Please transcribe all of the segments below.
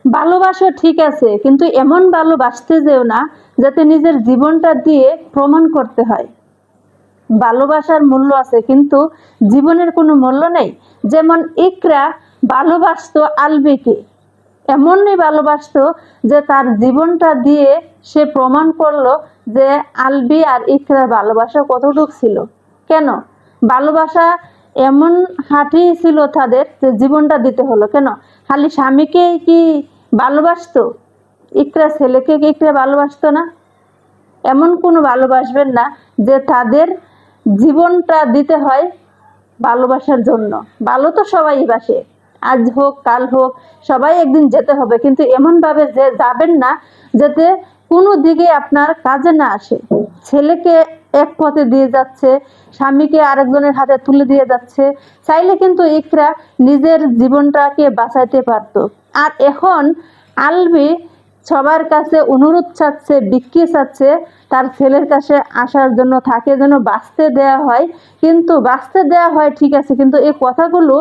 ভালোবাসো ঠিক আছে, কিন্তু এমন ভালোবাসতে যেও না যাতে নিজের জীবনটা দিয়ে প্রমাণ করতে হয়। ভালোবাসার মূল্য আছে, কিন্তু জীবনের কোনো মূল্য নেই। যেমন ইকরা ভালোবাসতো আলবিকে, এমনই ভালোবাসতো যে তার জীবনটা দিয়ে সে প্রমাণ করলো যে আলবি আর ইকরার ভালোবাসা কতটুকু ছিল। কেন ভালোবাসা এমন হাঁটি ছিল তাদের যে জীবনটা দিতে হলো। কেন খালি স্বামীকে কি ভালোবাসতো? ইকরা ছেলেকে কি ইকরা ভালোবাসতো না? এমন কোনো ভালোবাসবেন না যে তাদের জীবনটা দিতে হয় ভালোবাসার জন্য। ভালো তো সবাই বাসে, আজ হোক কাল হোক সবাই একদিন যেতে হবে, কিন্তু এমন ভাবে যে যাবেন না যাতে কোনো দিকে আপনার কাজে না আসে। ছেলেকে এক পথে দিয়ে যাচ্ছে, স্বামীকে আরেকজনের হাতে তুলে দিয়ে যাচ্ছে। চাইলে কিন্তু ইকরা নিজের জীবনটাকে বাঁচাইতে পারতো। আর এখন আলবি সবার কাছে অনুরোধ চাচ্ছে, ভিক্ষে চাচ্ছে তার ছেলের কাছে আসার জন্য, তাকে যেন বাঁচতে দেয়া হয়। কিন্তু বাঁচতে দেয়া হয় ঠিক আছে, কিন্তু এই কথাগুলো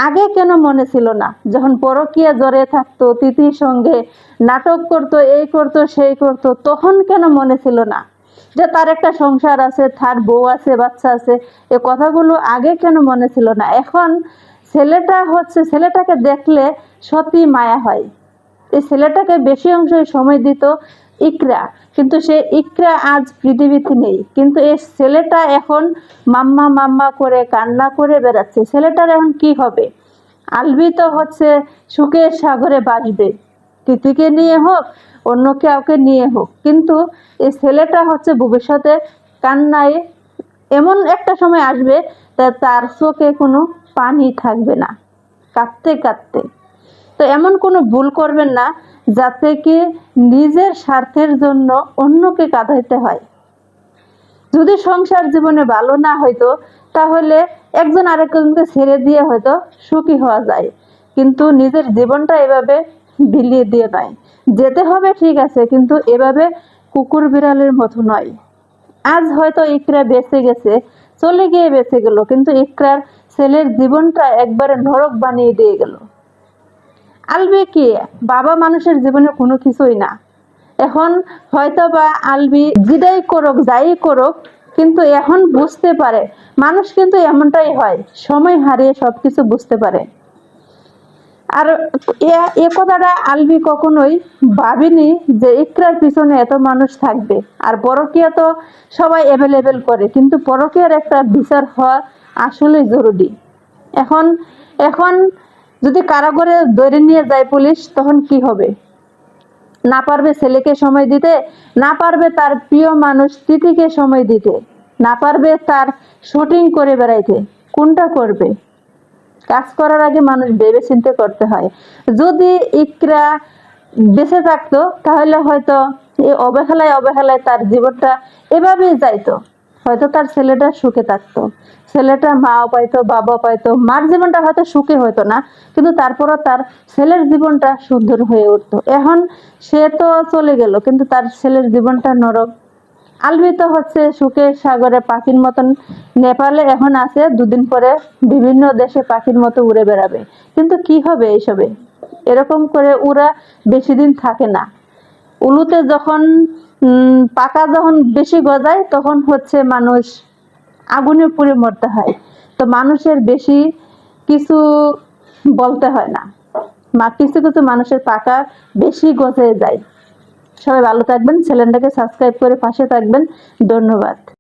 আগে কেন মনে ছিল না? যখন পরকীয়া জ্বরে থাকতো, তিথির সঙ্গে নাটক করতো, এই করতো সেই করতো, তখন কেন মনে ছিল না যে তার একটা সংসার আছে, তার বউ আছে, বাচ্চা আছে? এই কথাগুলো আগে কেন মনে ছিল না? এখন ছেলেটাকে দেখলে সত্যি মায়া হয়। এই ছেলেটাকে বেশি অংশ সময় দিত ইকরা, কিন্তু সে ইকরা আজ পৃথিবীতে নেই। কিন্তু এই ছেলেটা এখন মাম্মা মাম্মা করে কান্না করে বেড়াচ্ছে। ছেলেটার এখন কি হবে? আলবি তো সুখের সাগরে বাসবে, তিথিকে নিয়ে হোক অন্য কাউকে নিয়ে হোক, কিন্তু এই ছেলেটা ভবিষ্যতে কান্নায় এমন একটা সময় আসবে তার চোখে কোনো পানি থাকবে না, কাঁদতে কাঁদতে। তো এমন কোনো ভুল করবেন না যাতে কি নিজের স্বার্থের জন্য অন্যকে কাঁদাইতে হয়। যদি সংসার জীবনে ভালো না হইতো তাহলে একজন আরেকজনকে ছেড়ে দিয়ে হয়তো সুখী হওয়া যায়, কিন্তু নিজের জীবনটা এভাবে বিলিয়ে দিয়ে নয়। যেতে হবে ঠিক আছে, কিন্তু এভাবে কুকুর বিড়ালের মতো নয়। আজ হয়তো ইকরা বেঁচে গেছে, চলে গিয়ে বেঁচে গেল, কিন্তু ইকরার ছেলের জীবনটা একবারে নরক বানিয়ে দিয়ে গেল। আলবি কি বাবা মানুষের জীবনে কোনো কিছুই না। এখন হয়তো বা আলবি যেটাই করুক যাই করুক, কিন্তু এখন বুঝতে পারে মানুষ কিন্তু এমনটাই হয়, সময় হারিয়ে সবকিছু বুঝতে পারে। আর এ কথাটা আলবি কখনোই ভাবিনি যে ইকরার পিছনে এত মানুষ থাকবে। আর পরকীয়া তো সবাই অ্যাভেলেবেল করে, কিন্তু পরকীয়ার একটা বিচার হওয়া আসলেই জরুরি। এখন এখন যদি কারাগারে ধরে নিয়ে যায় পুলিশ, তখন কি হবে? না পারবে ছেলেকে সময় দিতে, না পারবে তার প্রিয় মানুষ তিথিকে সময় দিতে, না পারবে তার শুটিং করে বেড়াইতে। কোনটা করবে? কাজ করার আগে মানুষ ভেবে চিন্তে করতে হয়। যদি ইকরা বেঁচে থাকতো তাহলে হয়তো এই অবহেলায় অবহেলায় তার জীবনটা এভাবেই যাইতো। হয়তো তার ছেলেটা সুখে থাকতো, ছেলেটা মাও পাইতো, বাবা পাইতো। মার জীবনটা হয়তো সুখে হইতো না, কিন্তু তারপরও তার ছেলের জীবনটা সুন্দর হয়ে উঠতো। এখন সে তো চলে গেল, কিন্তু তার ছেলের জীবনটা নরক। আলবি তো সুখের সাগরে পাখির মতন নেপালে এখন আছে, দুদিন পরে বিভিন্ন দেশে পাখির মতো উড়ে বেড়াবে। কিন্তু কি হবে এইসবে? এরকম করে ওরা বেশি দিন থাকে না। উলুতে যখন পাকা যখন বেশি গজায়, তখন মানুষ আগুনে পুড়ে মরতে হয়। তো মানুষের বেশি কিছু বলতে হয় না, কিছু কিছু মানুষের পাকা বেশি গজে যায়। সবাই ভালো থাকবেন, চ্যানেলটাকে সাবস্ক্রাইব করে পাশে থাকবেন। ধন্যবাদ।